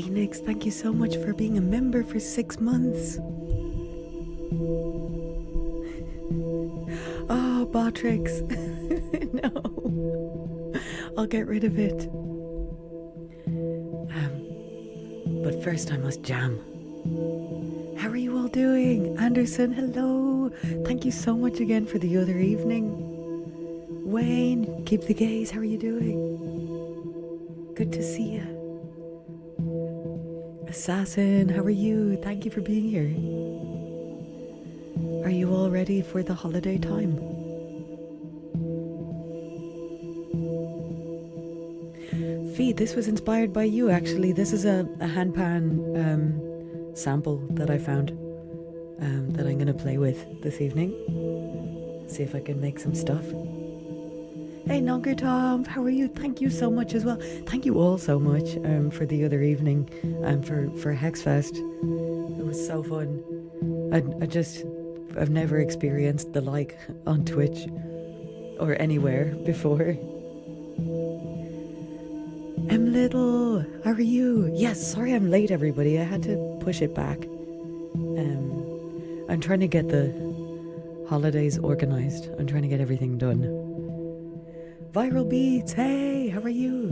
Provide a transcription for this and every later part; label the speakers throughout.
Speaker 1: Phoenix, thank you so much for being a member for 6 months. Oh, Botrix. No. I'll get rid of it. But first I must jam. How are you all doing? Anderson, hello. Thank you so much again for the other evening. Wayne, keep the gaze. How are you doing? Good to see you. Assassin, how are you? Thank you for being here. Are you all ready for the holiday time? Fee, this was inspired by you actually. This is a handpan sample that I found that I'm going to play with this evening. See if I can make some stuff. Hey Nonker Tom, how are you? Thank you so much as well. Thank you all so much for the other evening and for Hexfest. It was so fun. I've never experienced the like on Twitch or anywhere before. I'm Little, how are you? Yes, sorry I'm late everybody. I had to push it back. I'm trying to get the holidays organized. I'm trying to get everything done. Viral Beats, hey, how are you?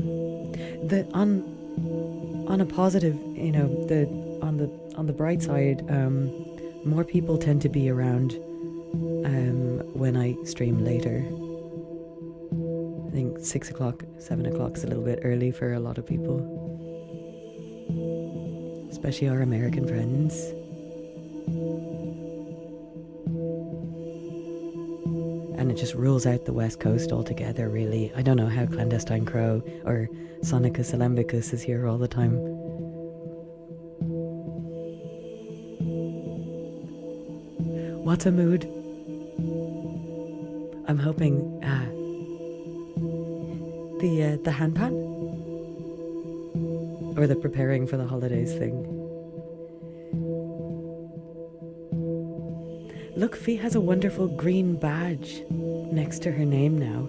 Speaker 1: On a positive, you know, on the bright side, more people tend to be around when I stream later. I think 6 o'clock, 7 o'clock is a little bit early for a lot of people, especially our American friends. And it just rules out the West Coast altogether, really. I don't know how Clandestine Crow or Sonicus Alembicus is here all the time. What's a mood? I'm hoping the handpan? Or the preparing for the holidays thing. Look, Fee has a wonderful green badge next to her name now.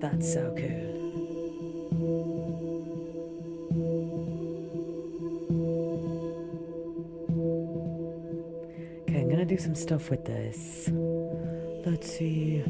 Speaker 1: That's so cool. Okay, I'm gonna do some stuff with this. Let's see.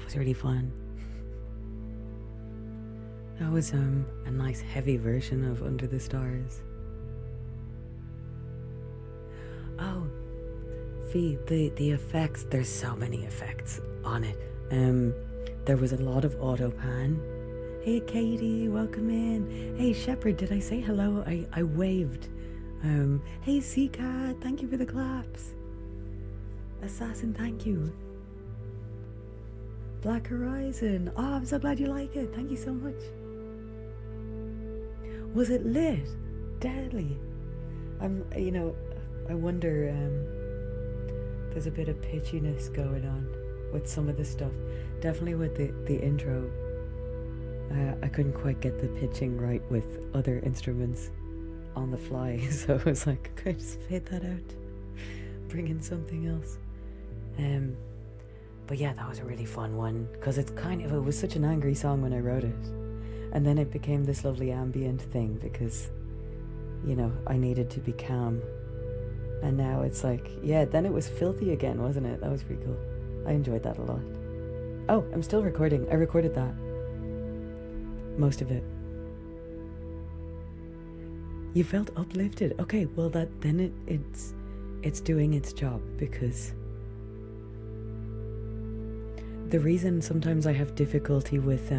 Speaker 1: was really fun. That was a nice heavy version of Under the Stars. Oh, Fee, the effects, there's so many effects on it. There was a lot of auto pan. Hey Katie, welcome in. Hey Shepherd, did I say hello? I waved. Hey Seacat, thank you for the claps. Assassin, thank you. Black Horizon, oh, I'm so glad you like it. Thank you so much. Was it lit? Deadly. I wonder, there's a bit of pitchiness going on with some of the stuff. Definitely with the intro. I couldn't quite get the pitching right with other instruments on the fly, so I was like, could I just fade that out? Bring in something else. But yeah, that was a really fun one, because it was such an angry song when I wrote it. And then it became this lovely ambient thing because, I needed to be calm. And now it's like, yeah, then it was filthy again, wasn't it? That was pretty cool. I enjoyed that a lot. Oh, I'm still recording. I recorded that. Most of it. You felt uplifted. Okay, well it's doing its job, because the reason sometimes I have difficulty with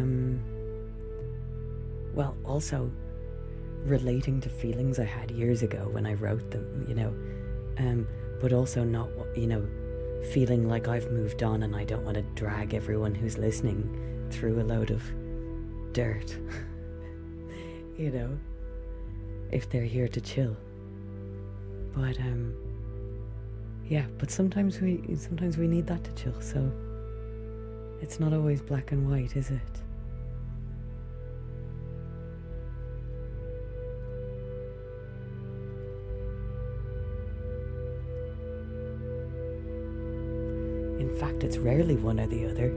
Speaker 1: also relating to feelings I had years ago when I wrote them, but also not, feeling like I've moved on and I don't want to drag everyone who's listening through a load of dirt, if they're here to chill. But yeah, but sometimes we need that to chill, so it's not always black and white, is it? In fact, it's rarely one or the other.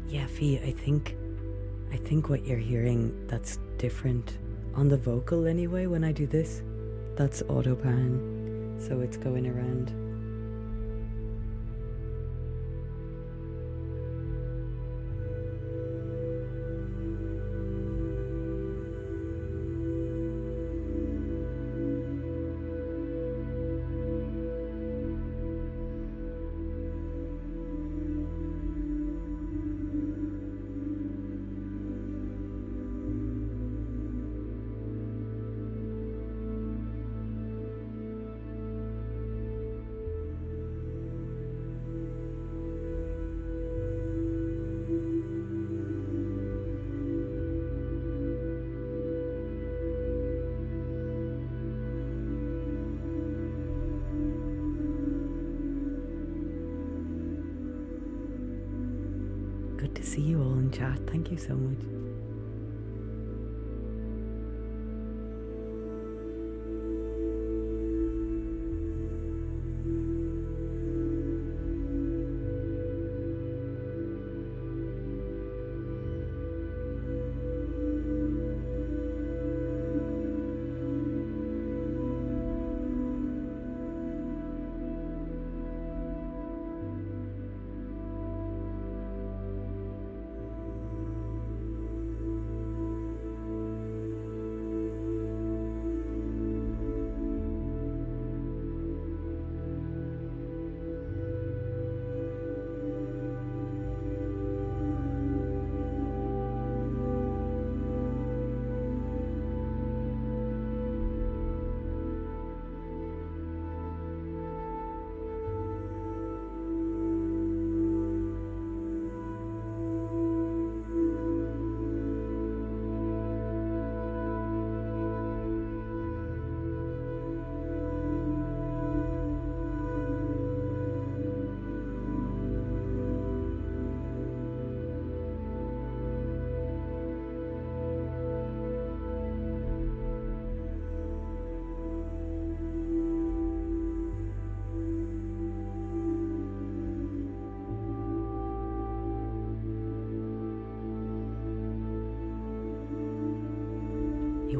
Speaker 1: Yeah, Fee, I think what you're hearing that's different on the vocal anyway when I do this, that's auto pan, so it's going around. Good to see you all in chat. Thank you so much.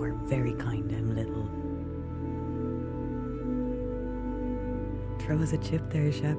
Speaker 1: are very kind and little. Throw us a chip there, Shep.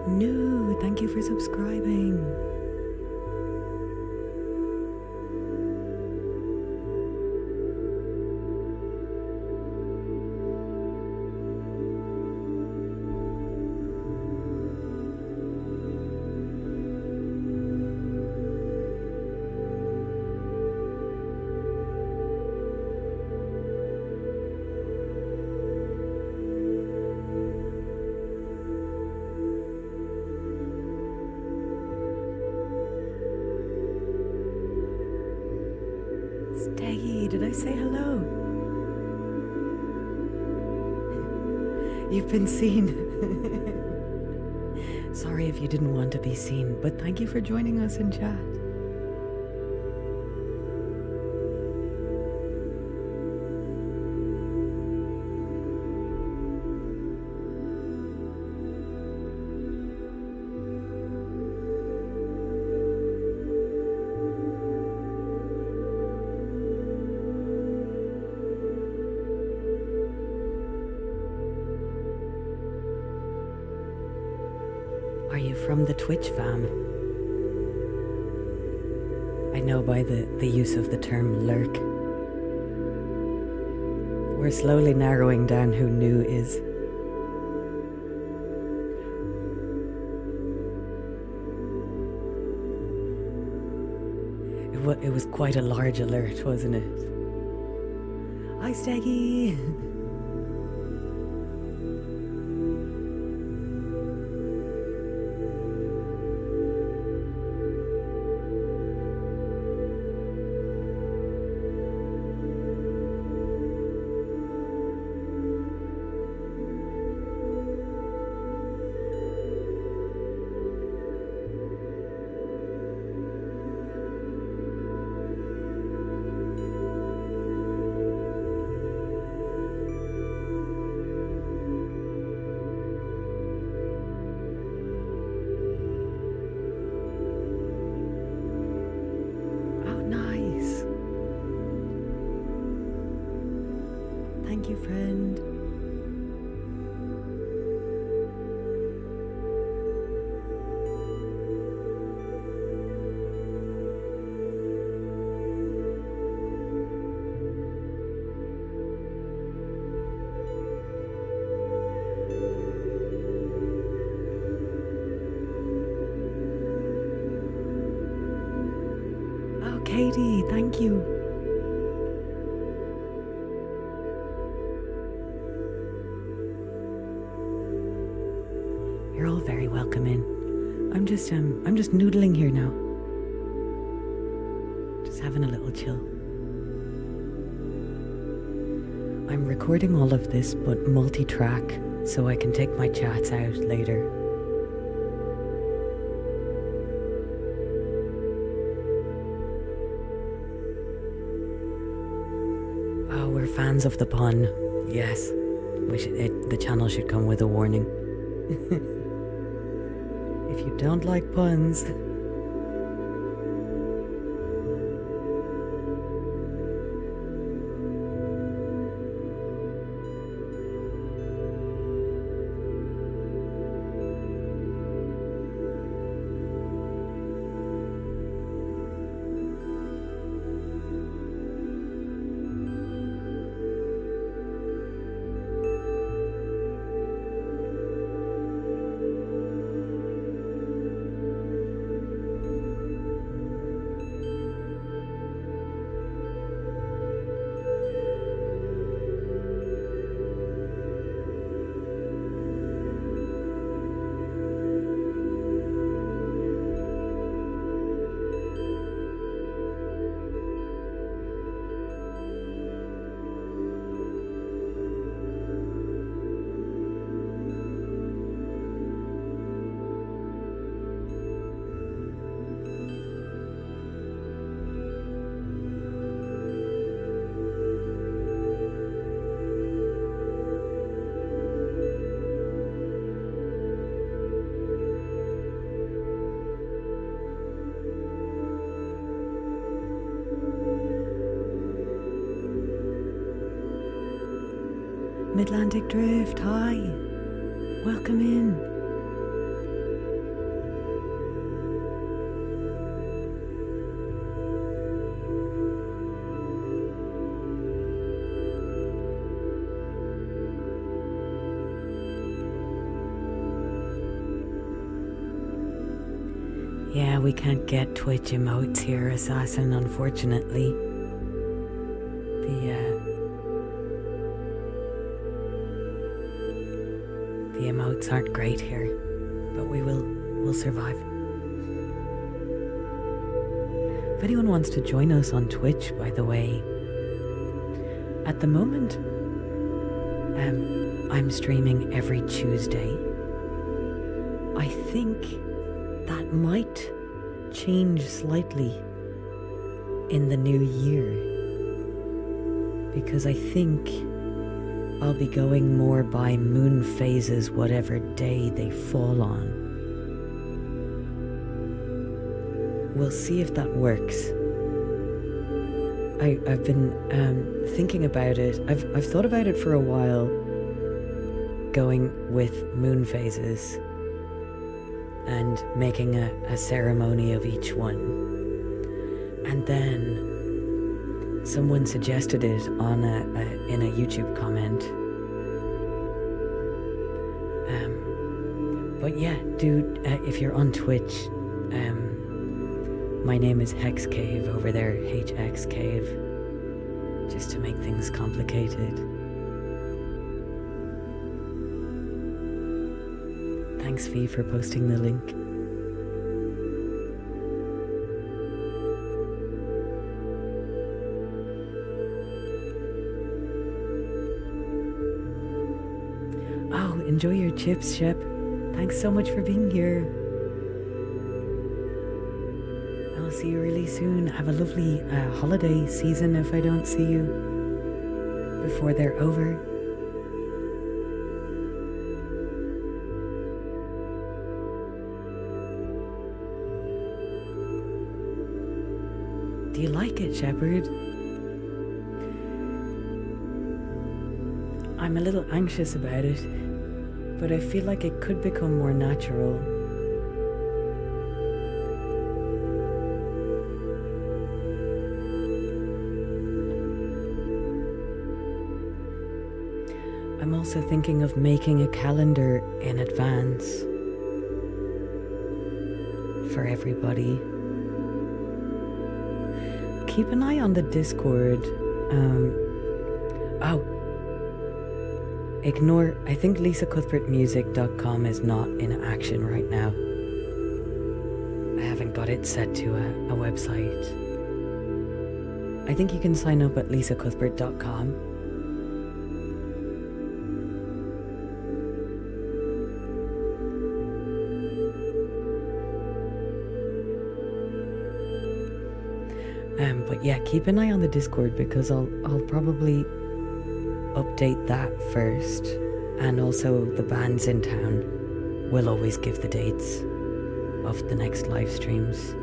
Speaker 1: No, thank you for subscribing. Steggy, did I say hello? You've been seen. Sorry if you didn't want to be seen, but thank you for joining us in chat. Are you from the Twitch fam? I know by the use of the term lurk. We're slowly narrowing down who new is. It was quite a large alert, wasn't it? Hi, Steggy! Thank you, friend. Oh, Katie, thank you. You're all very welcome in. I'm just noodling here now. Just having a little chill. I'm recording all of this but multi-track so I can take my chats out later. Oh, we're fans of the pun. Yes. The channel should come with a warning. If you don't like puns, Midlantic Drift, hi. Welcome in. Yeah, we can't get Twitch emotes here, Assassin, unfortunately. The emotes aren't great here, but we'll survive. If anyone wants to join us on Twitch, by the way, at the moment, I'm streaming every Tuesday. I think that might change slightly in the new year, because I think I'll be going more by moon phases, whatever day they fall on. We'll see if that works. I've been thinking about it. I've thought about it for a while, going with moon phases and making a ceremony of each one. And then someone suggested it on in a YouTube comment. But yeah, dude, if you're on Twitch, my name is Hex Cave over there, HX Cave, just to make things complicated. Thanks, Fee, for posting the link. Oh, enjoy your chips, Shep. Thanks so much for being here. I'll see you really soon. Have a lovely holiday season if I don't see you before they're over. Do you like it, Shepherd? I'm a little anxious about it, but I feel like it could become more natural. I'm also thinking of making a calendar in advance for everybody. Keep an eye on the Discord. Ignore, I think lisacuthbertmusic.com is not in action right now. I haven't got it set to a website. I think you can sign up at lisacuthbert.com. But yeah, keep an eye on the Discord because I'll probably update that first, and also the bands in town will always give the dates of the next live streams,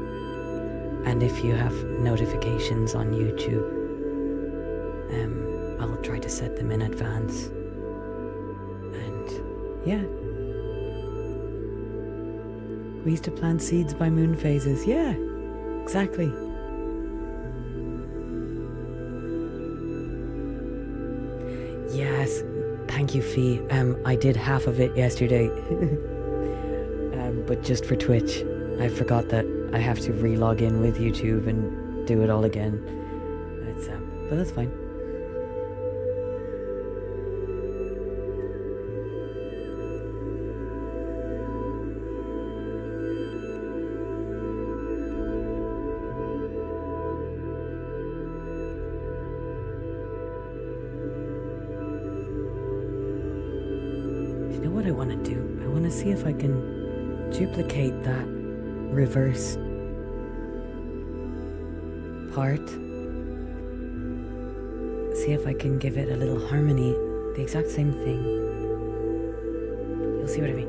Speaker 1: and if you have notifications on YouTube, I'll try to set them in advance. And yeah, we used to plant seeds by moon phases. Yeah, exactly. Yes, thank you, Fee. I did half of it yesterday, but just for Twitch. I forgot that I have to re-log in with YouTube and do it all again. But that's fine. You know what I want to do? I want to see if I can duplicate that reverse part. See if I can give it a little harmony, the exact same thing. You'll see what I mean.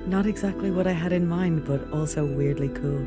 Speaker 1: Not exactly what I had in mind, but also weirdly cool.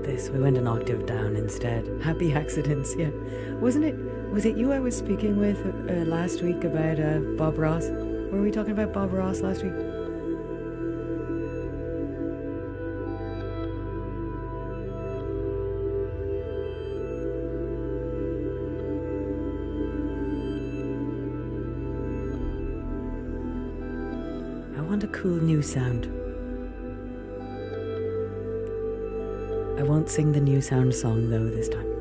Speaker 1: This. We went an octave down instead. Happy accidents, yeah. Was it you I was speaking with last week about Bob Ross? Were we talking about Bob Ross last week? want a cool new sound. I won't sing the new sound song though this time.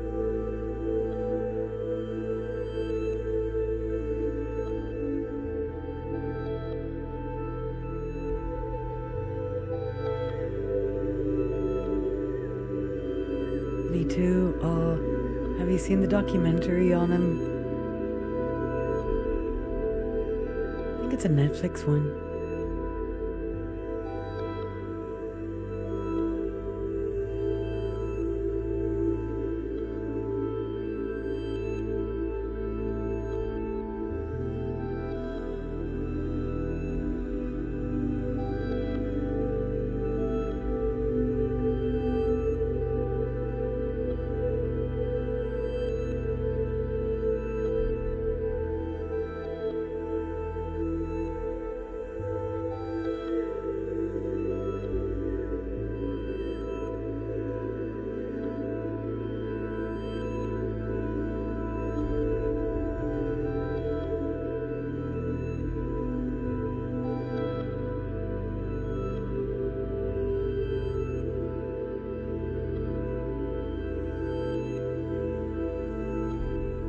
Speaker 1: Me too. Oh, have you seen the documentary on him? I think it's a Netflix one.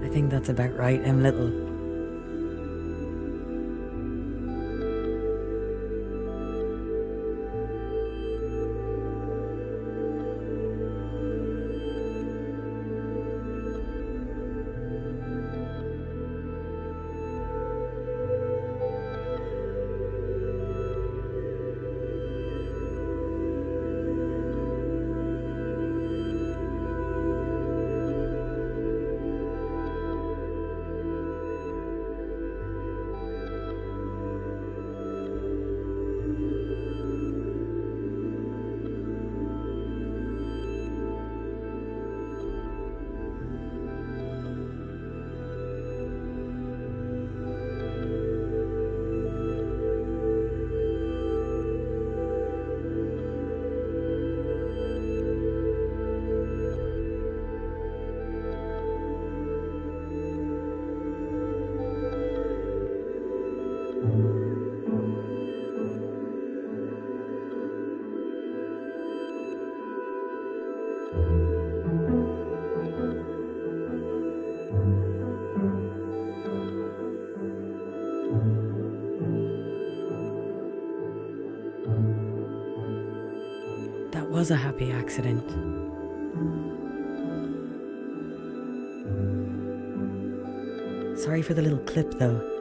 Speaker 1: I think that's about right, M. Little. That was a happy accident. Sorry for the little clip though.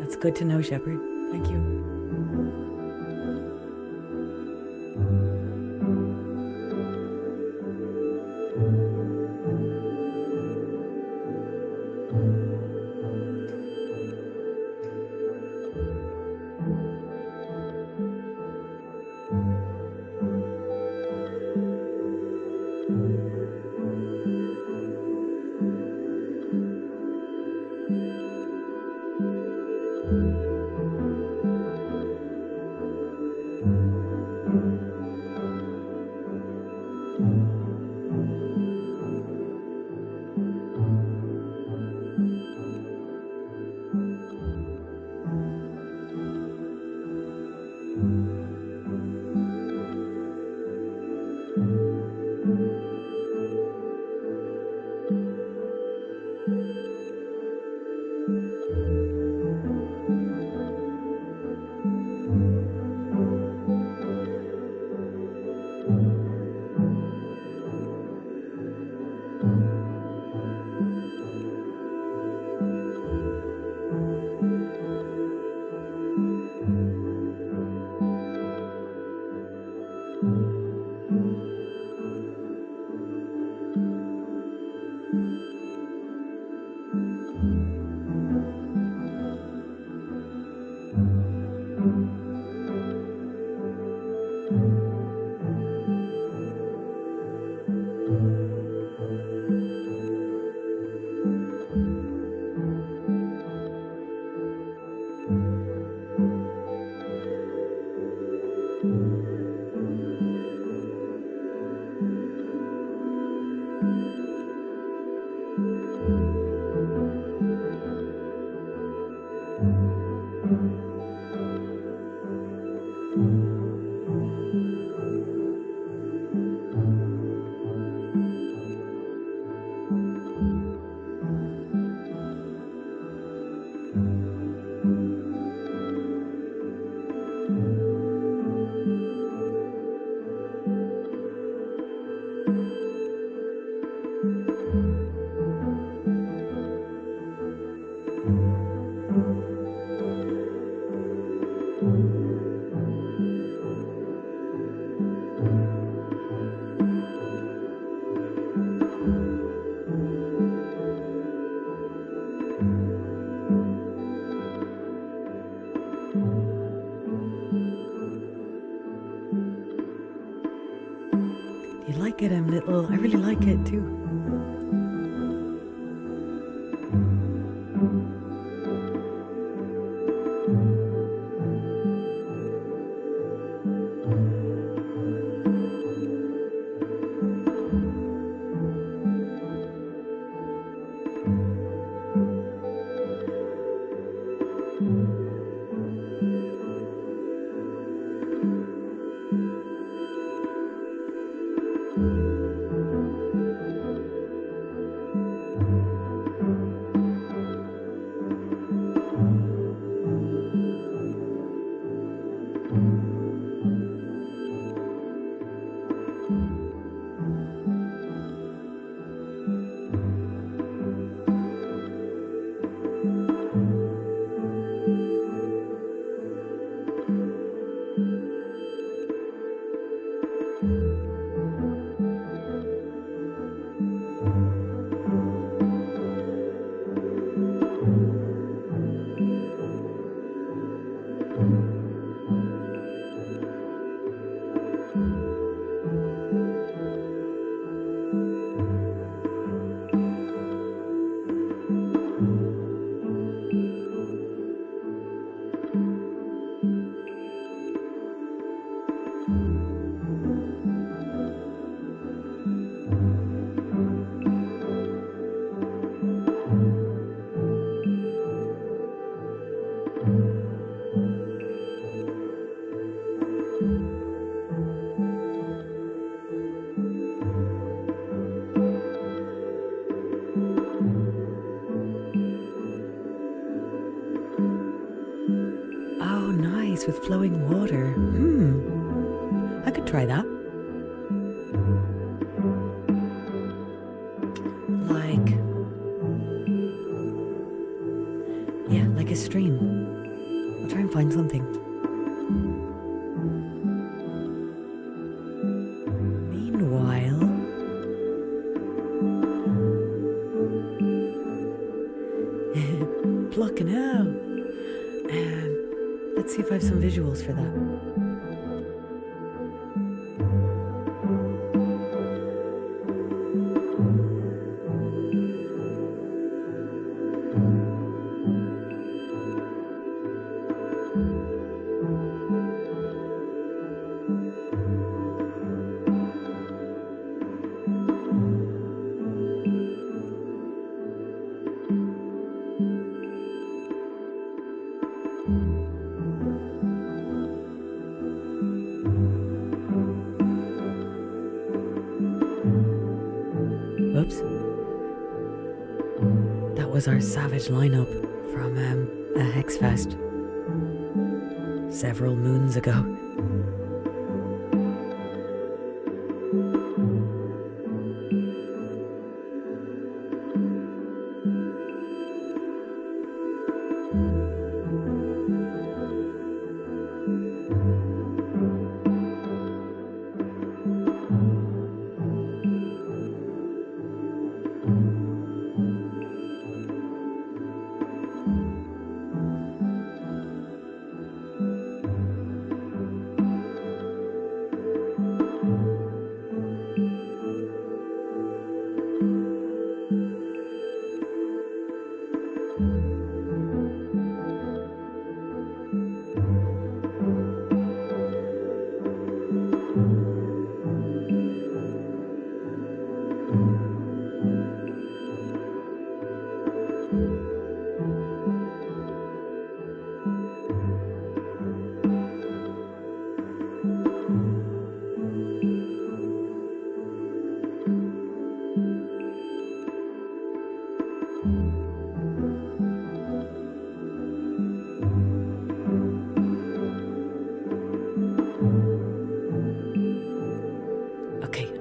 Speaker 1: That's good to know, Shepard. Thank you. You like it, little? I really like it too. Oh, nice, with flowing water. I could try that. Like a stream. I'll try and find something. Meanwhile, plucking out. Let's see if I have some visuals for that. Whoops. That was our savage lineup from a Hexfest several moons ago. Okay,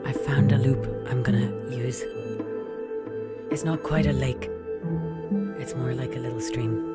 Speaker 1: I found a loop I'm gonna use. It's not quite a lake. It's more like a little stream.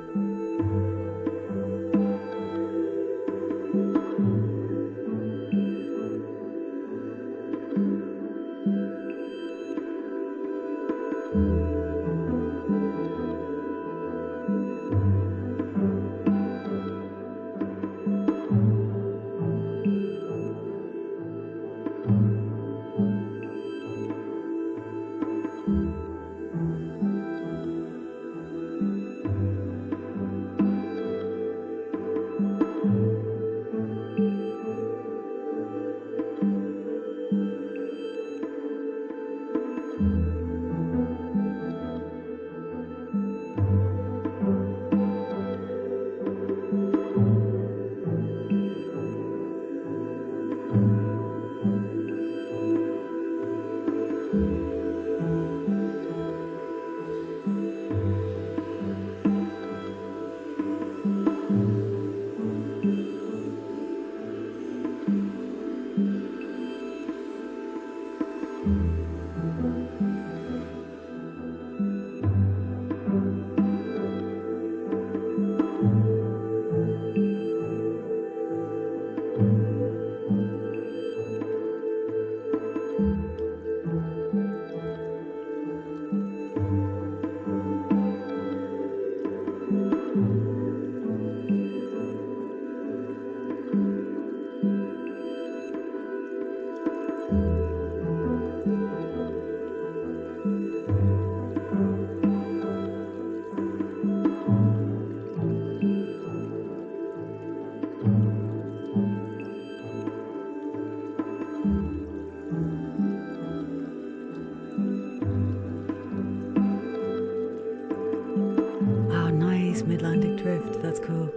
Speaker 1: Oh, nice Midlandic drift. That's cool.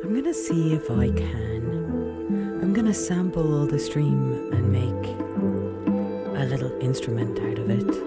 Speaker 1: I'm gonna see if I can. I'm gonna sample all the stream and make a little instrument out of it.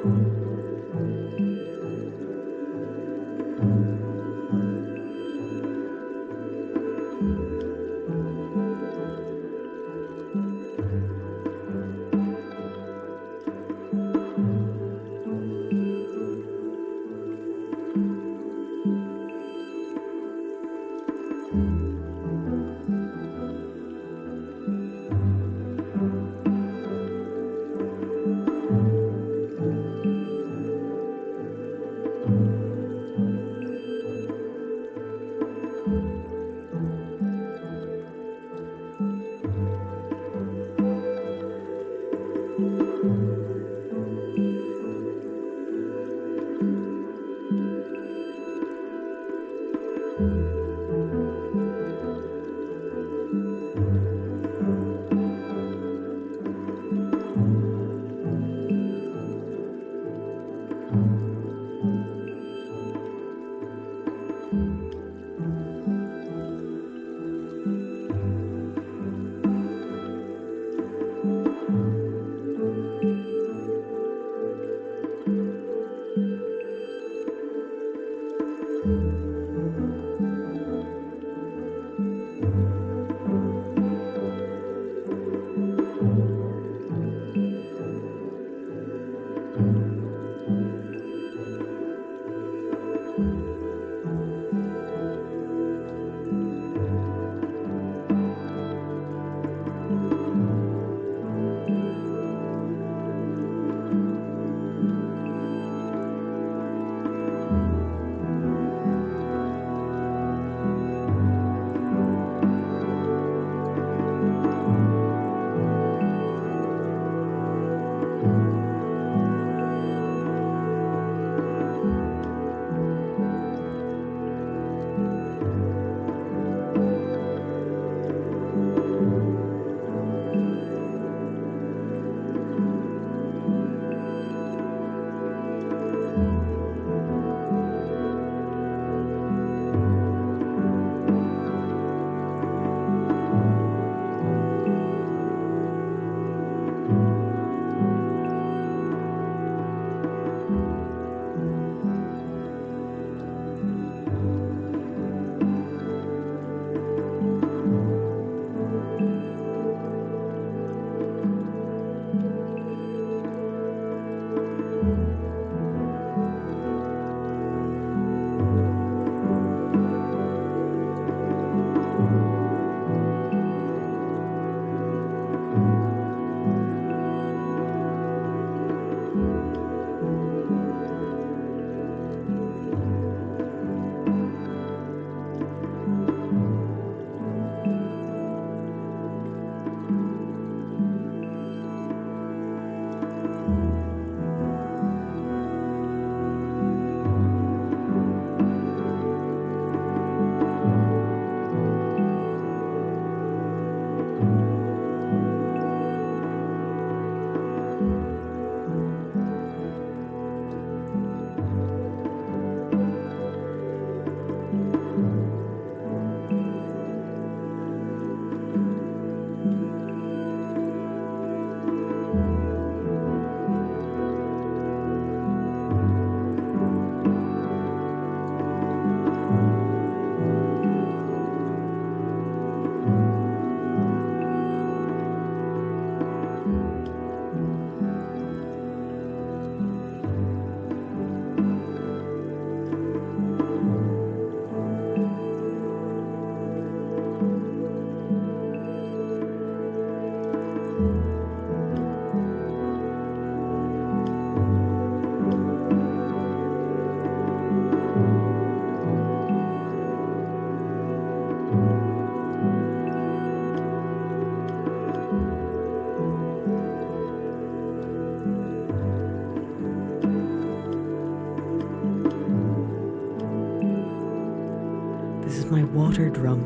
Speaker 1: This is my water drum.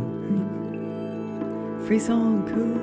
Speaker 1: Free song, cool.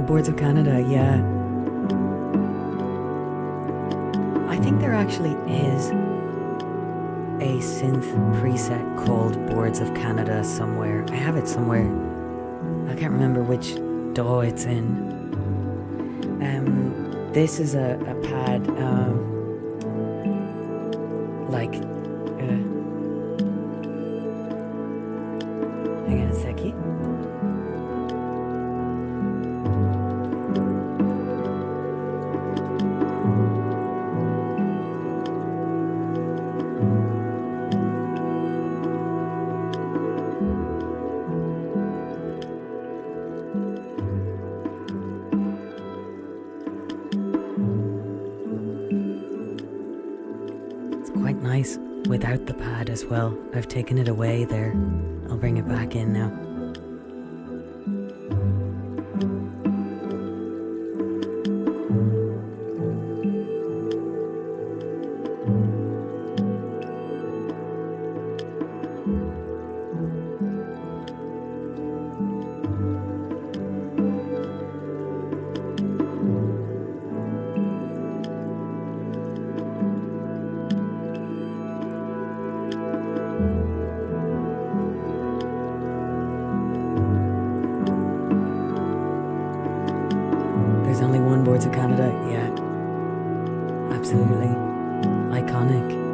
Speaker 1: Boards of Canada, yeah. I think there actually is a synth preset called Boards of Canada somewhere. I have it somewhere. I can't remember which DAW it's in. This is a pad, hang on a seckie. Quite nice without the pad as well. I've taken it away there. I'll bring it back in now. 1 Boards of Canada, yeah. Absolutely. Iconic.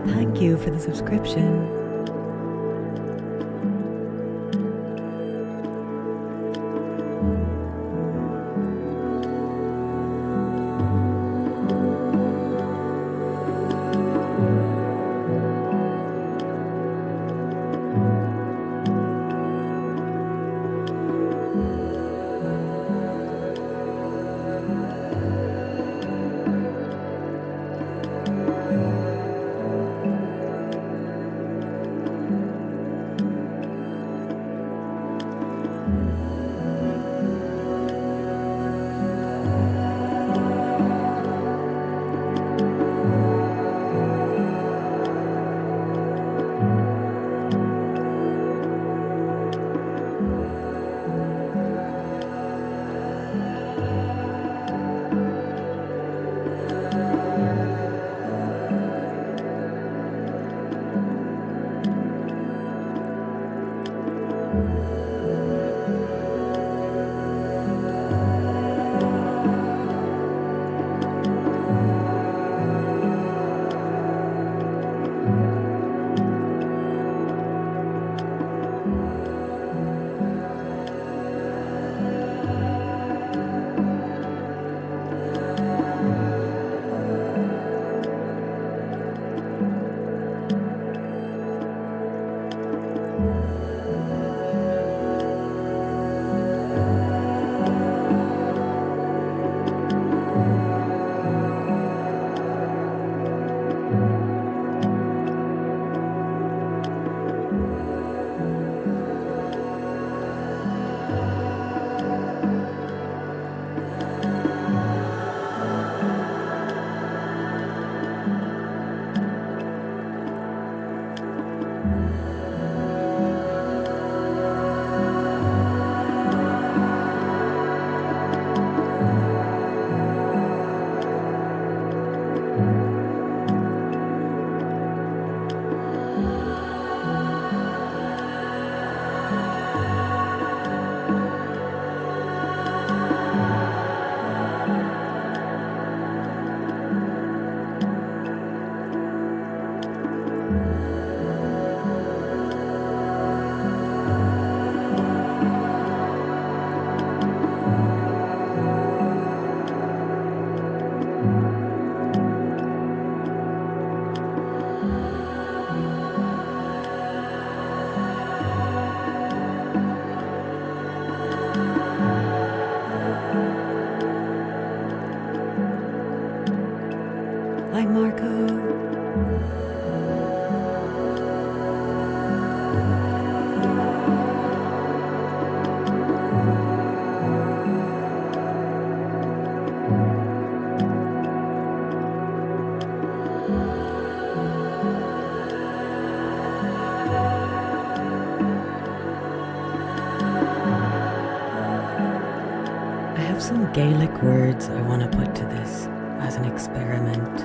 Speaker 1: Thank you for the subscription. Hi, Marco. some Gaelic words I want to put to this as an experiment.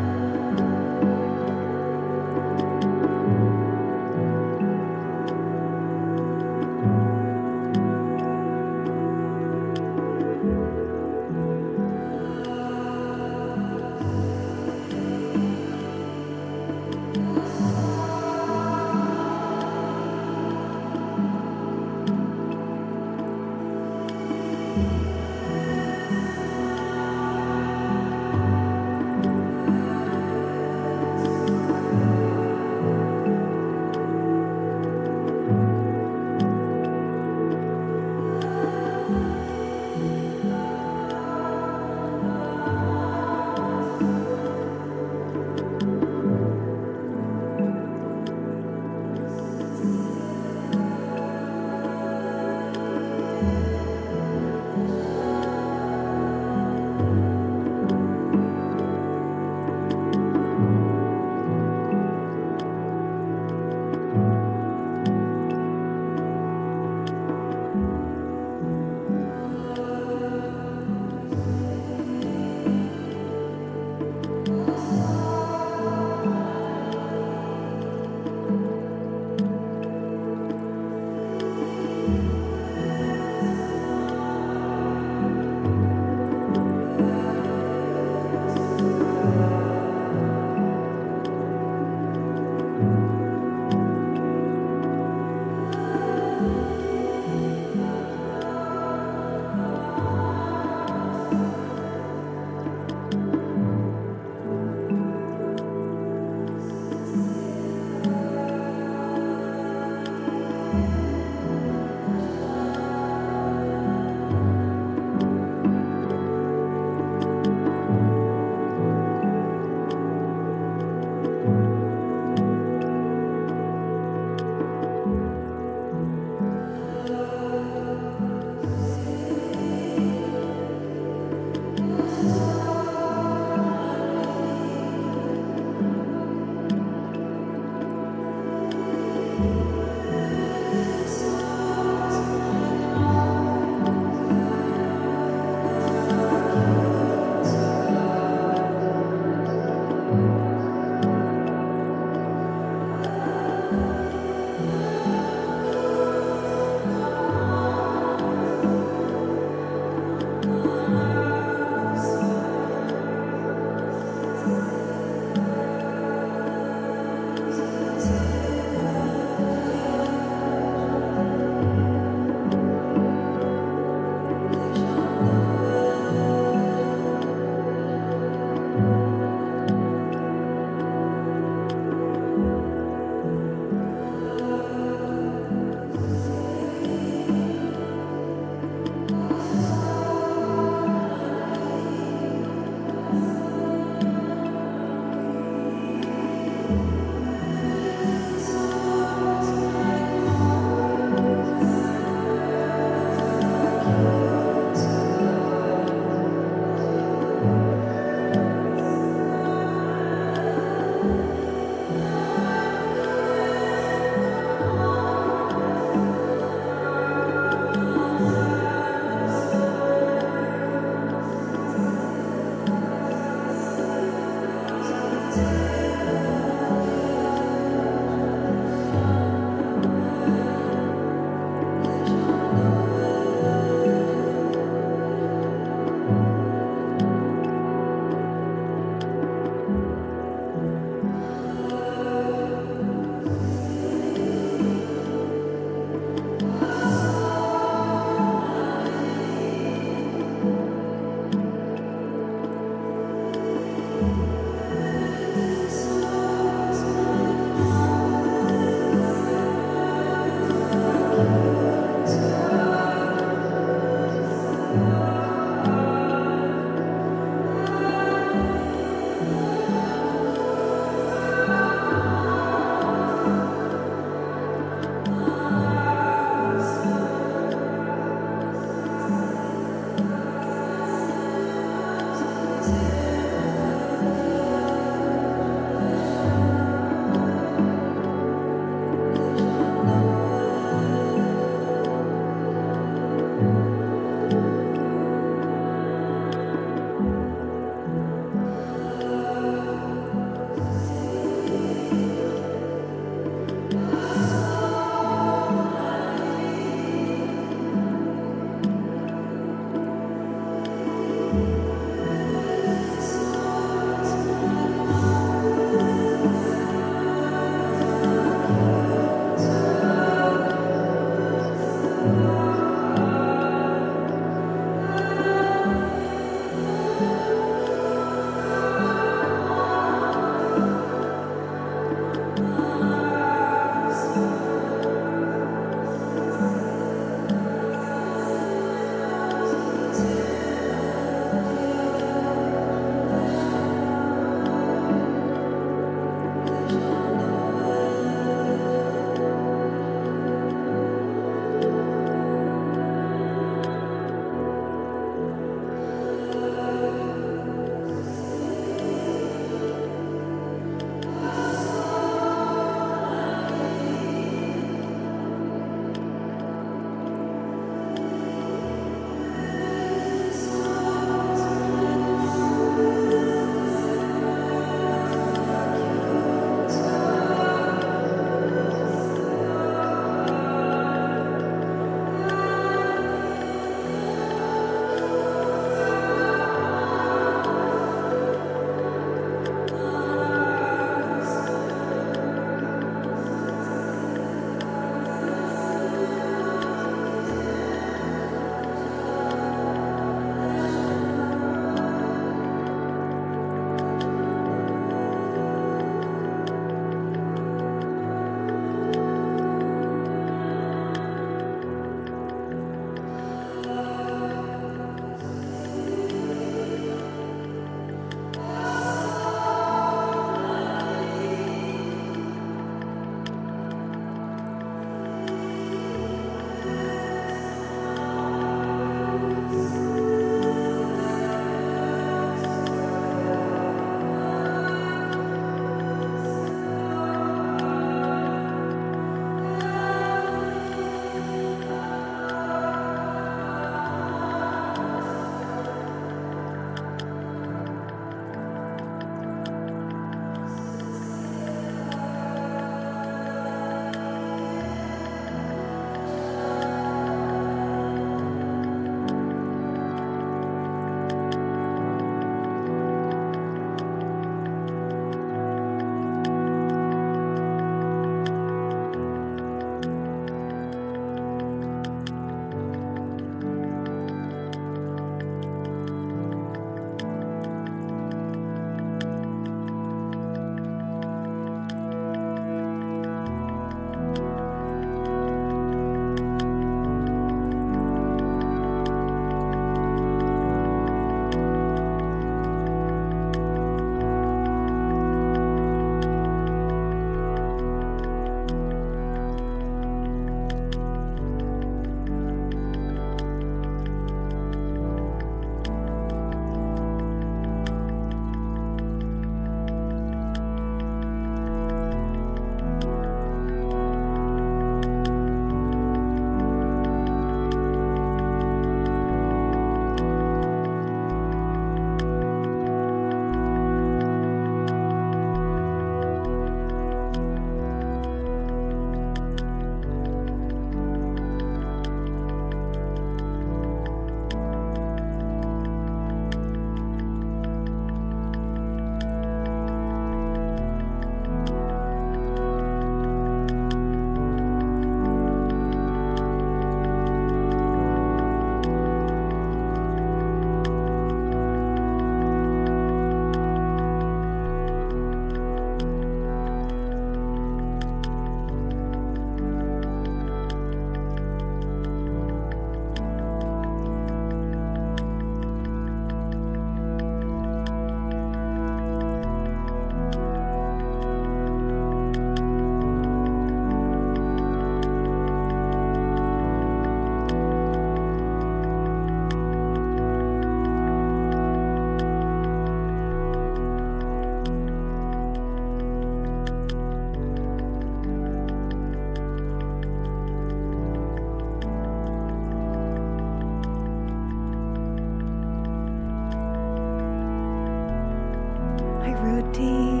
Speaker 1: Ruti.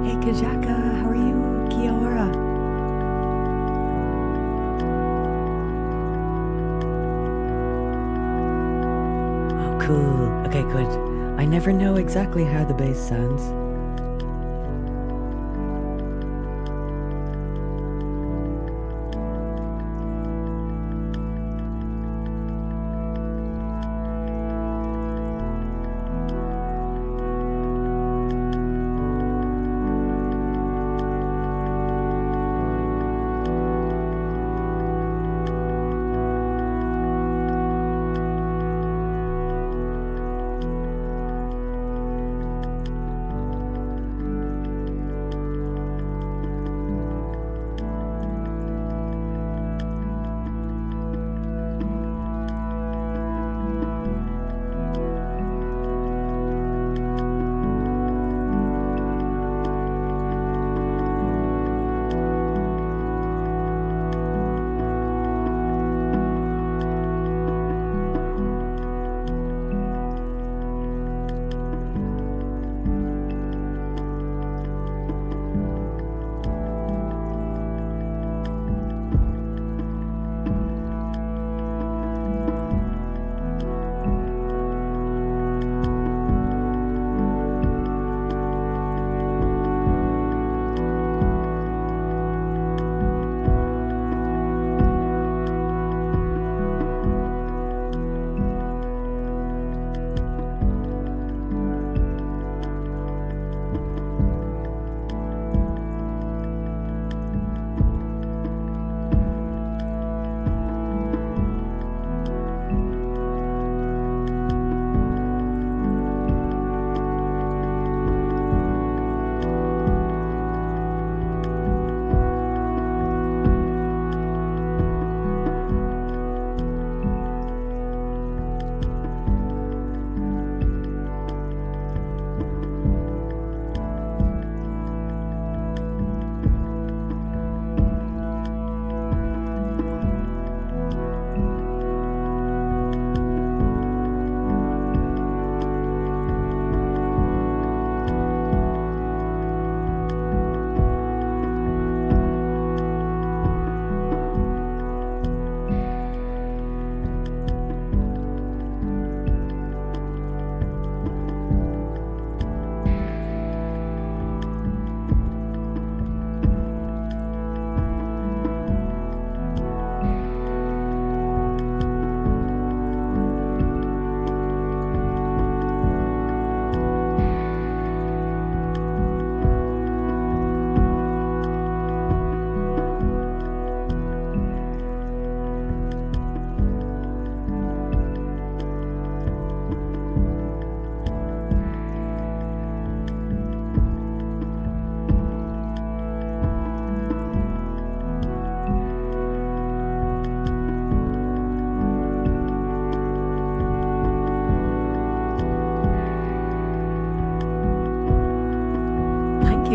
Speaker 1: Hey, Kajaka, how are you? Kia ora. Oh, cool. Okay, good. I never know exactly how the bass sounds.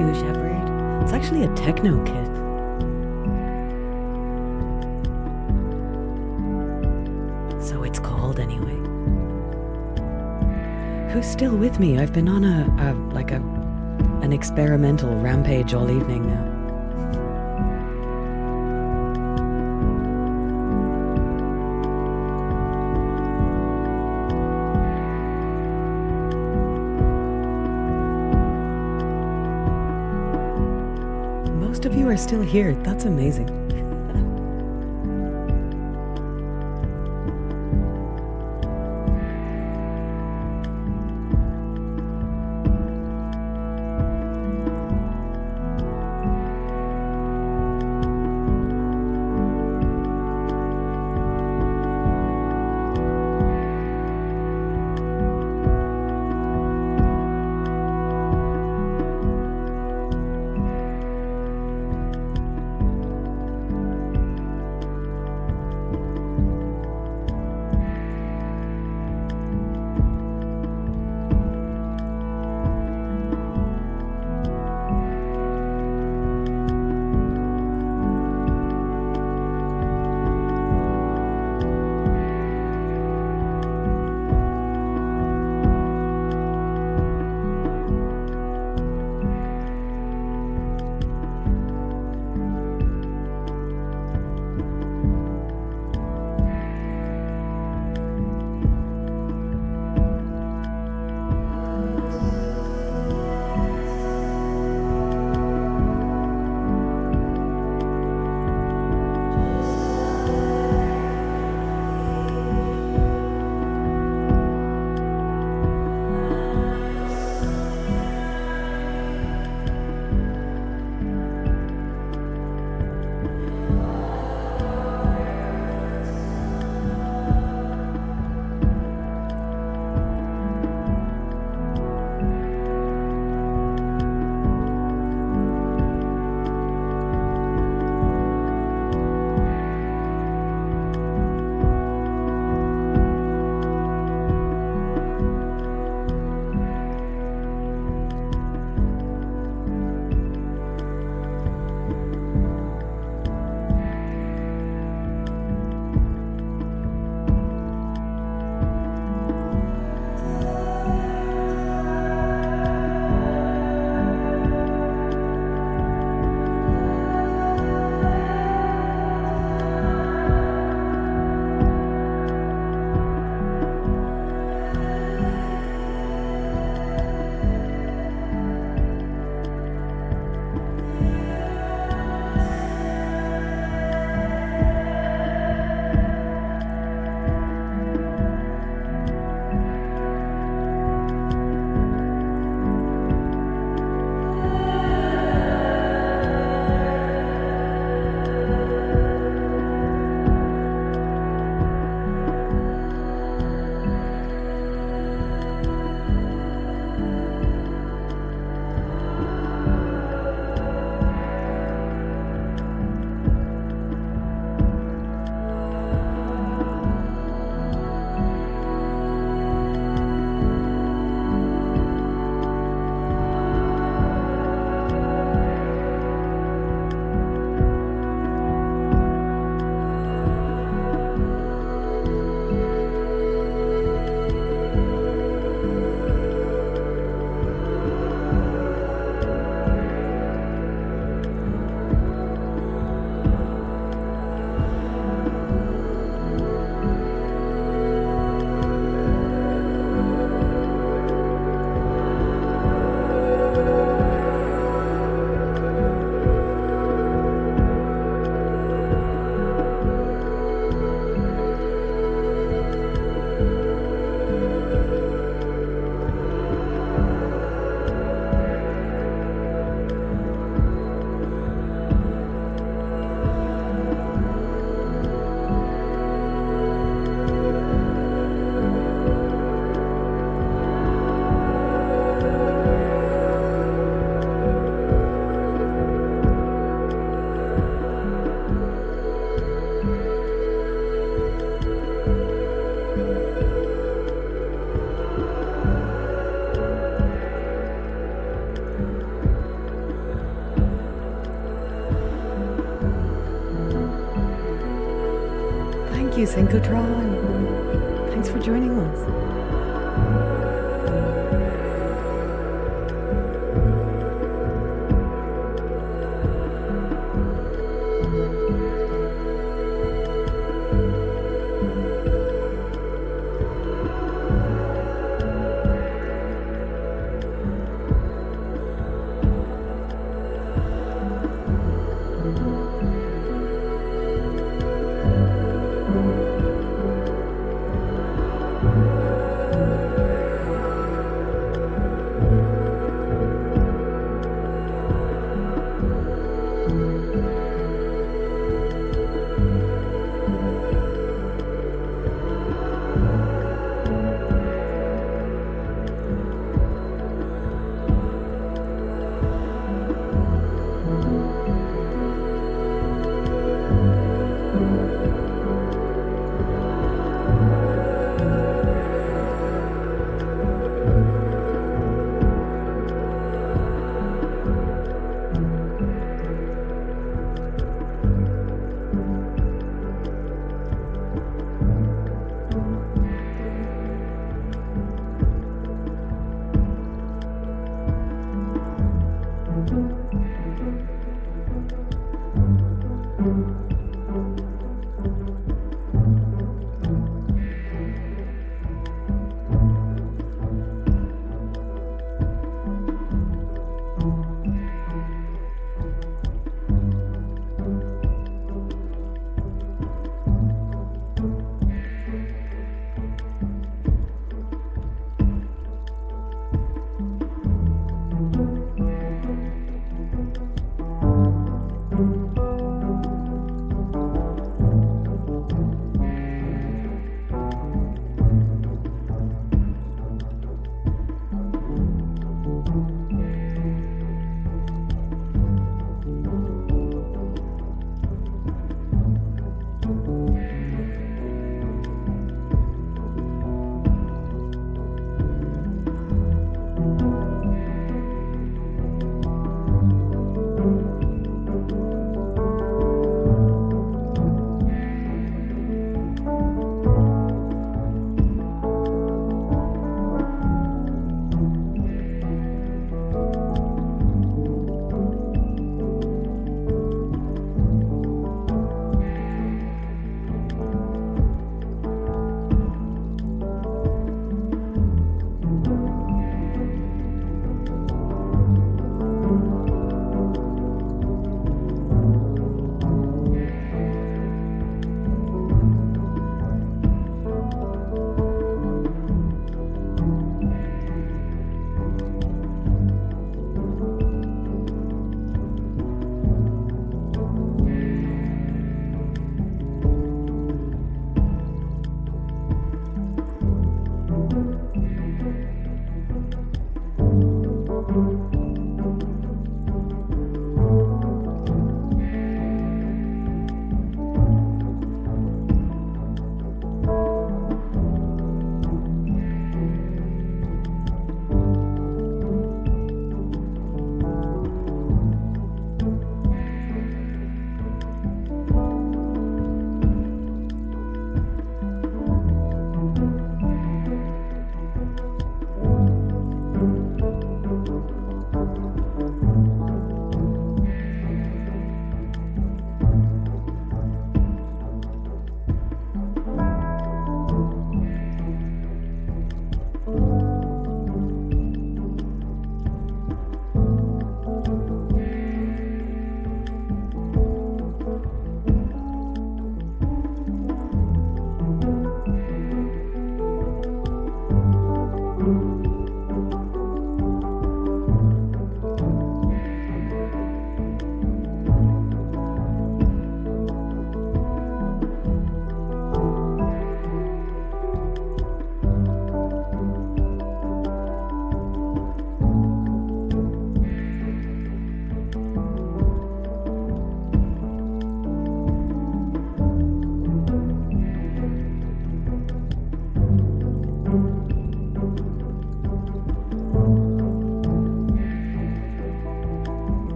Speaker 1: you, Shepherd. It's actually a techno kit. So it's called anyway. Who's still with me? I've been on an experimental rampage all evening now. Most of you are still here. That's amazing. you, Synchrotron. Thanks for joining us.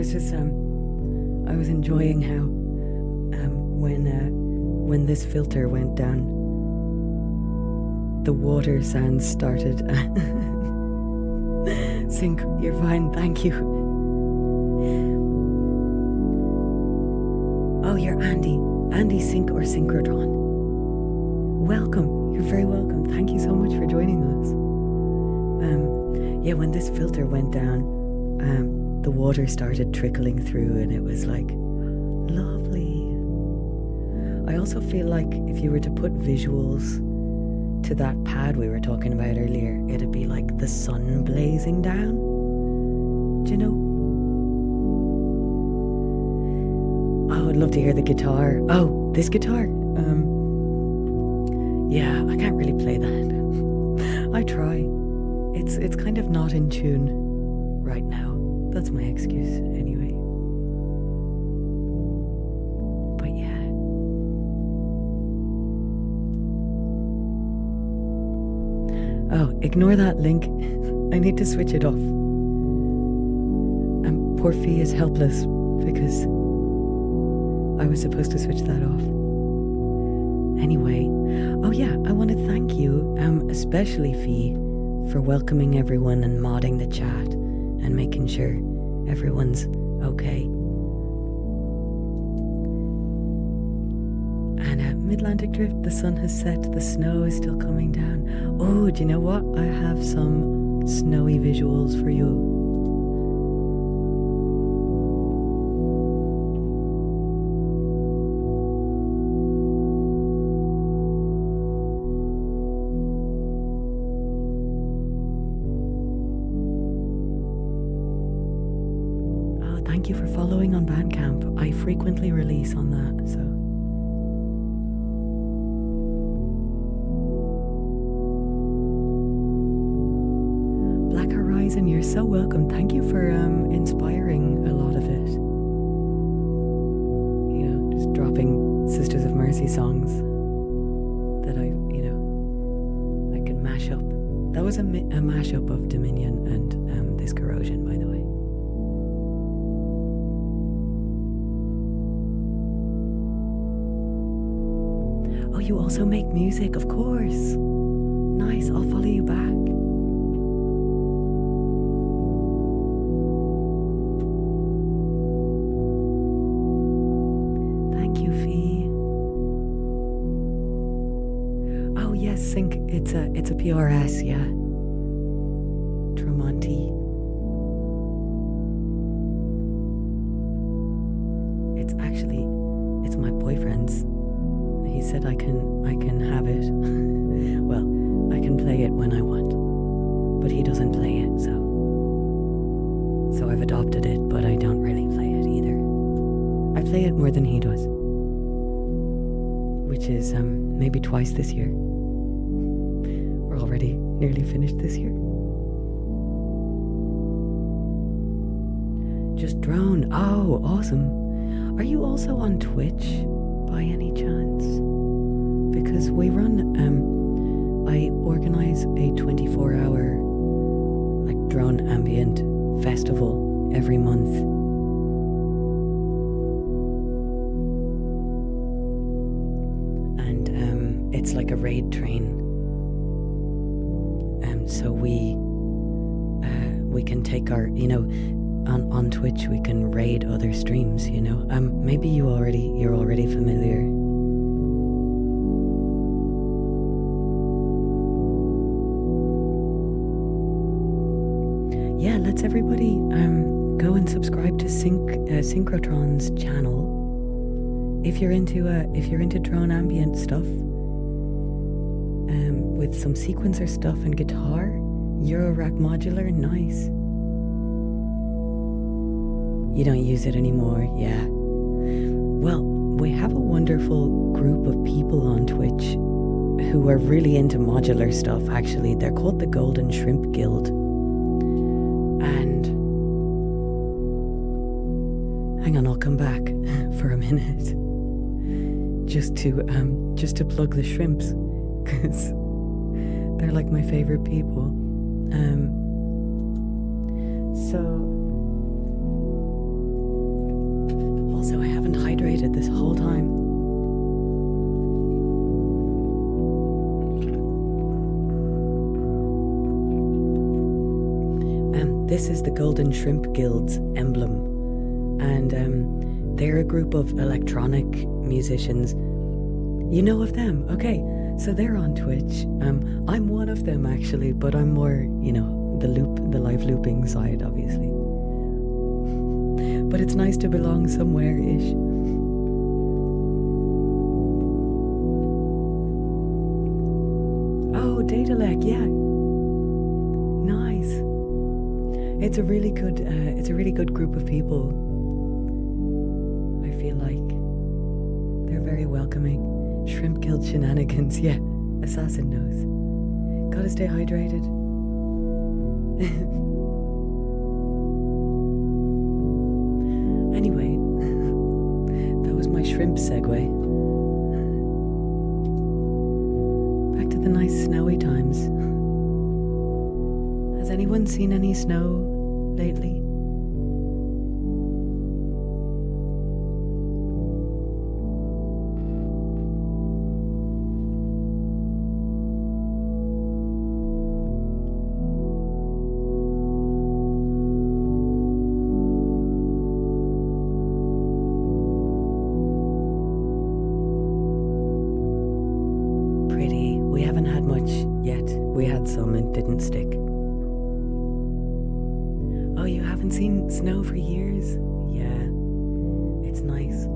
Speaker 1: was just I was enjoying how when this filter went down, the water sounds started. Sync, you're fine, thank you. Oh, you're Andy. Andy Sync or Synchrotron. Welcome, you're very welcome. Thank you so much for joining us. Yeah, when this filter went down, the water started trickling through and it was like, lovely. I also feel like if you were to put visuals to that pad we were talking about earlier, it'd be like the sun blazing down. Do you know? Oh, I'd love to hear the guitar. Oh, this guitar. Yeah, I can't really play that. I try. It's kind of not in tune right now. That's my excuse anyway. But yeah. Oh, ignore that link. I need to switch it off. Poor Fee is helpless because I was supposed to switch that off. Anyway, oh yeah, I want to thank you, especially Fee, for welcoming everyone and modding the chat and making sure everyone's okay. And at Midlantic Drift, the sun has set, the snow is still coming down. Oh, do you know what? I have some snowy visuals for you. Thank you for following on Bandcamp. I frequently release on that, so. Black Horizon, you're so welcome. Thank you for inspiring a lot of it. You know, just dropping Sisters of Mercy songs that I can mash up. That was a mashup of Dominion and This Corrosion, by the way. Oh, you also make music, of course. Nice, I'll follow you back. Thank you, Fee. Oh yes, Sync. It's a PRS, yeah. Tremonti. It's my boyfriend's. He said I can have it. Well, I can play it when I want, but he doesn't play it, so I've adopted it, but I don't really play it either. I play it more than he does, which is maybe twice this year. We're already nearly finished this year. Just Drone. Oh, awesome. Are you also on Twitch by any chance? Because we run, I organize a 24-hour like drone ambient festival every month. And it's like a raid train. So we can take our, on Twitch we can raid other streams, maybe you're already familiar. Yeah, let's everybody go and subscribe to Synchrotron's channel if you're into drone ambient stuff, with some sequencer stuff and guitar. Eurorack modular, nice. You don't use it anymore, yeah. Well, we have a wonderful group of people on Twitch who are really into modular stuff, actually. They're called the Golden Shrimp Guild. And hang on, I'll come back for a minute. Just to plug the shrimps, because they're like my favorite people. So the Golden Shrimp Guild's emblem. And they're a group of electronic musicians. You know of them? Okay, so they're on Twitch. I'm one of them actually, but I'm more, the live looping side, obviously. But it's nice to belong somewhere-ish. Oh, Datalek, yeah. Nice. It's a really good group of people. I feel like they're very welcoming. Shrimp Guild shenanigans, yeah. Assassin knows. Gotta stay hydrated. Anyway, that was my shrimp segue. Back to the nice snowy times. Has anyone seen any snow lately? Pretty. We haven't had much yet. We had some and didn't stick. Oh, you haven't seen snow for years? Yeah, it's nice.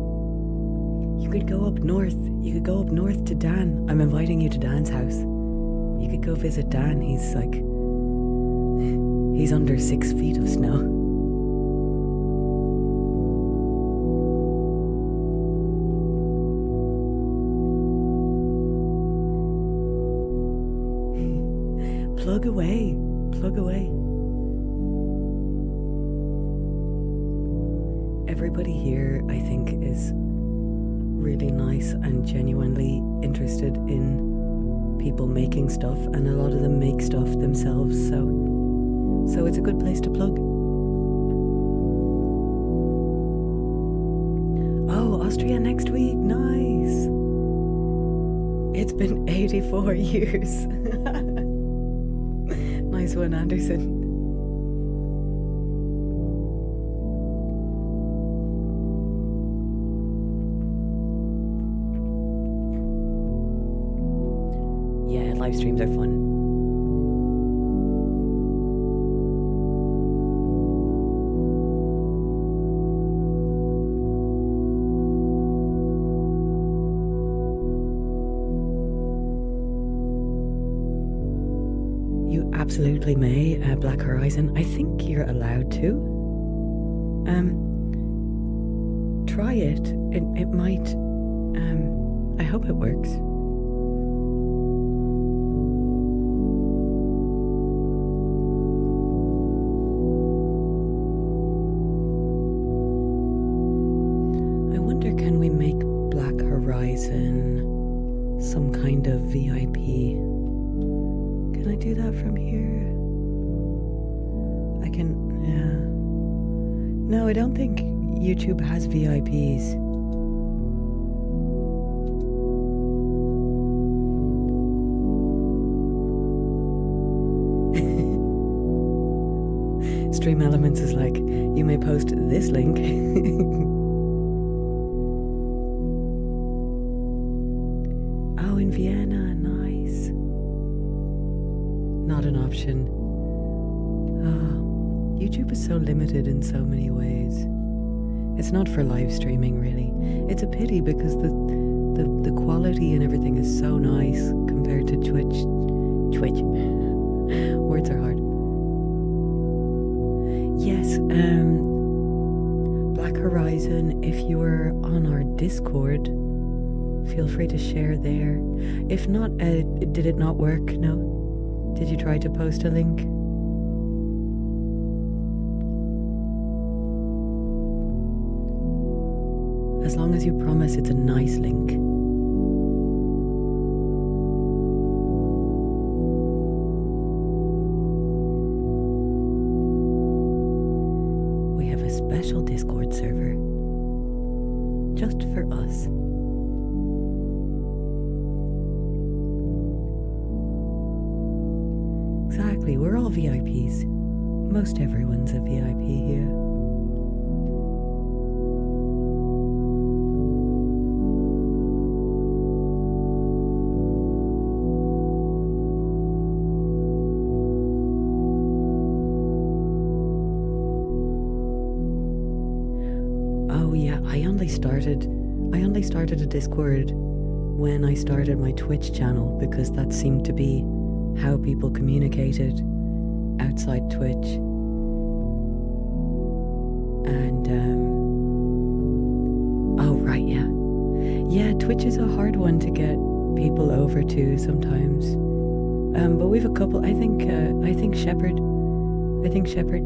Speaker 1: You could go up north. You could go up north to Dan. I'm inviting you to Dan's house. You could go visit Dan. He's under 6 feet of snow. Plug away. Plug away. Everybody here, I think, is really nice and genuinely interested in people making stuff, and a lot of them make stuff themselves, so it's a good place to plug. Oh, Austria next week, nice. It's been 84 years. Nice one, Anderson. Yeah, live streams are fun. You absolutely may, Black Horizon. I think you're allowed to. Try it. It might. I hope it works. I wonder, can we make Black Horizon some kind of VIP? Can I do that from here? I can, yeah. No, I don't think YouTube has VIPs. Stream Elements is like, you may post this link. Oh, in Vienna, nice. Not an option. YouTube is so limited in so many ways. It's not for live streaming, really. It's a pity because the quality and everything is so nice compared to Twitch. Words are hard. Yes, Black Horizon, if you're on our Discord, feel free to share there. If not, did it not work? No? Did you try to post a link? As long as you promise it's a nice link. We have a special Discord server just for us. Exactly, we're all VIPs. Most everyone's a VIP here. Oh yeah, I only started a Discord when I started my Twitch channel because that seemed to be how people communicated outside Twitch. And oh right, yeah, Twitch is a hard one to get people over to sometimes. But we've a couple. I think Shepherd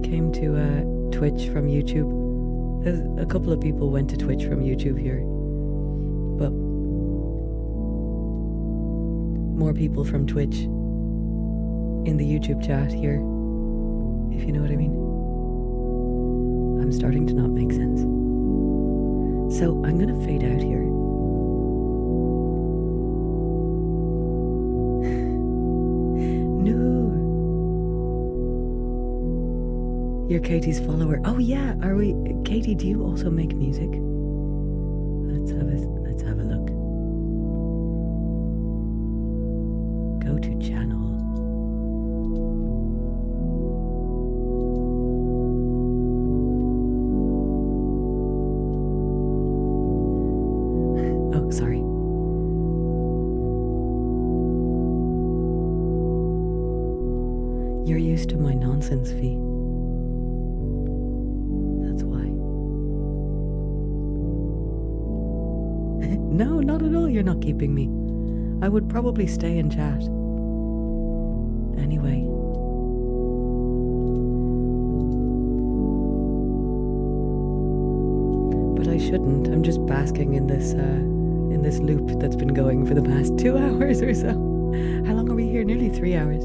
Speaker 1: came to Twitch from YouTube. There's a couple of people went to Twitch from YouTube here, but more people from Twitch in the YouTube chat here, if you know what I mean. I'm starting to not make sense. So I'm gonna fade out here. No. You're Katie's follower. Oh yeah, are we? Katie, do you also make music? Let's have a look. Go to channel. Oh, sorry. You're used to my nonsense fee. No, not at all. You're not keeping me. I would probably stay and chat. Anyway. But I shouldn't. I'm just basking in this loop that's been going for the past 2 hours or so. How long are we here? Nearly 3 hours.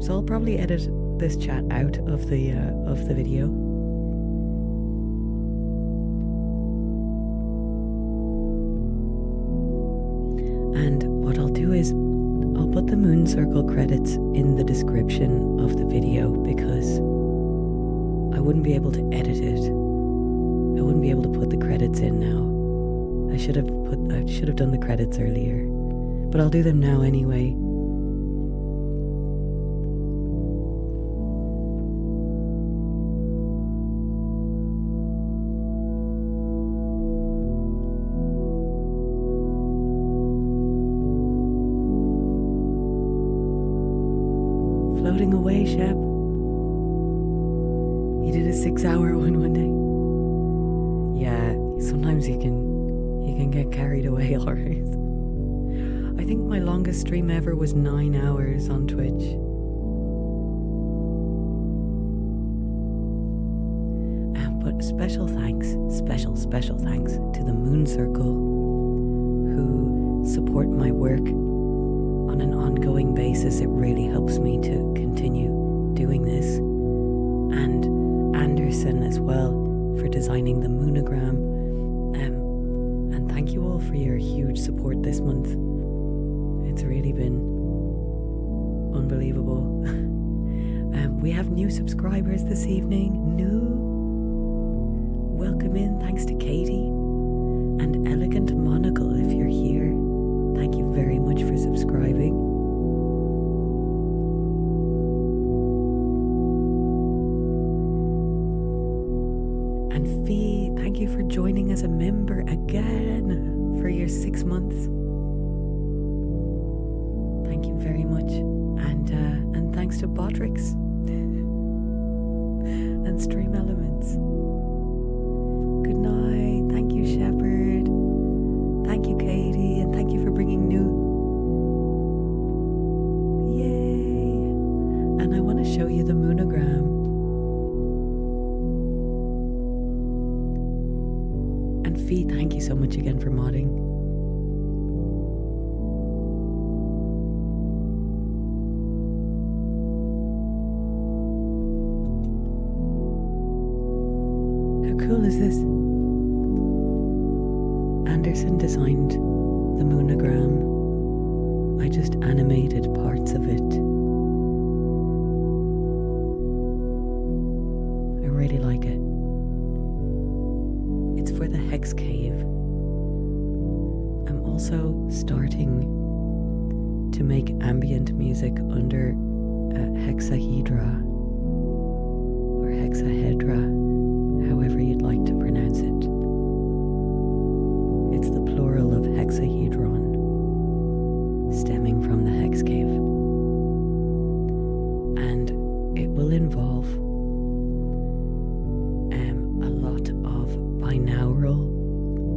Speaker 1: So I'll probably edit this chat out of the video. And what I'll do is I'll put the Moon Circle credits in the description of the video because I wouldn't be able to edit it. I wouldn't be able to put the credits in now. I should have done the credits earlier, but I'll do them now anyway. Floating away, Shep. You did a 6-hour one day. Yeah, sometimes you can get carried away, alright. I think my longest stream ever was 9 hours on Twitch. But special thanks to the Moon Circle who support my work on an ongoing basis. It really helps me to continue doing this. And Anderson as well for designing the Moonogram. And thank you all for your huge support this month. It's really been unbelievable. We have new subscribers this evening. Welcome in. Thanks to Katie and Elegant Monocle if you're here. Thank you very much for subscribing. And Fee, thank you for joining as a member again for your 6 months. Thank you very much. And thanks to Botrix and Stream Elements. Good night. Thank you, Shepherd. Thank you, Katie, and thank you for bringing new. Yay! And I want to show you the Moonogram. And Fee, thank you so much again for modding. How cool is this? Anderson designed the Moonogram I just animated parts of it. I really like it. It's for the Hex Cave. I'm also starting to make ambient music under hexahedra or hexahedra, however you'd like to pronounce it. It's the plural of hexahedron, stemming from the Hex Cave. And it will involve a lot of binaural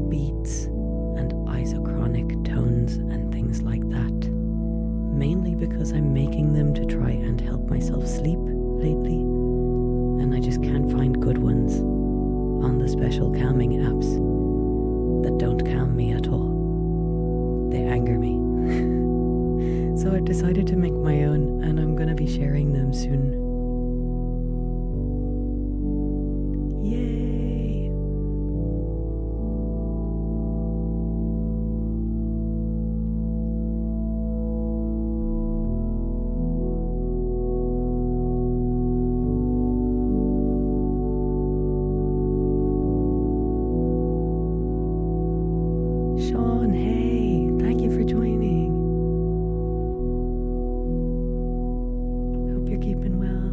Speaker 1: beats and isochronic tones and things like that. Mainly because I'm making them to try and help myself sleep lately, and I just can't find good ones on the special calming apps that don't calm me at all. They anger me. So I decided to make my own, and I'm gonna be sharing them soon. Yay! Sean, hey, thank you for joining. Hope you're keeping well.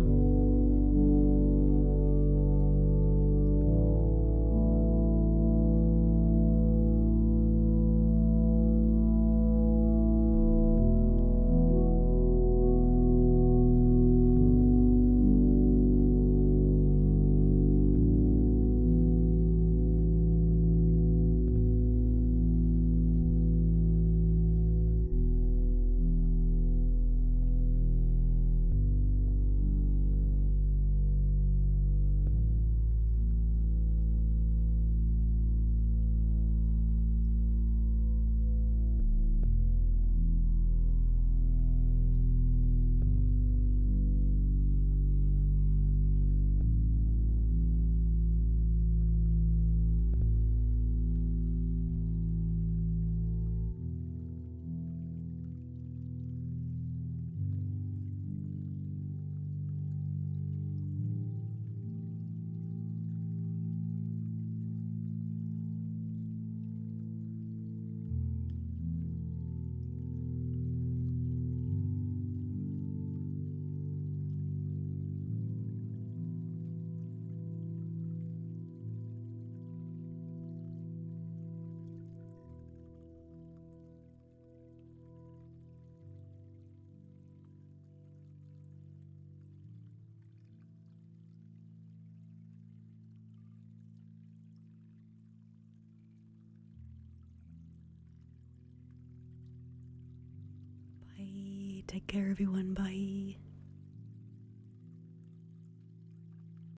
Speaker 1: Bye. Take care, everyone. Bye.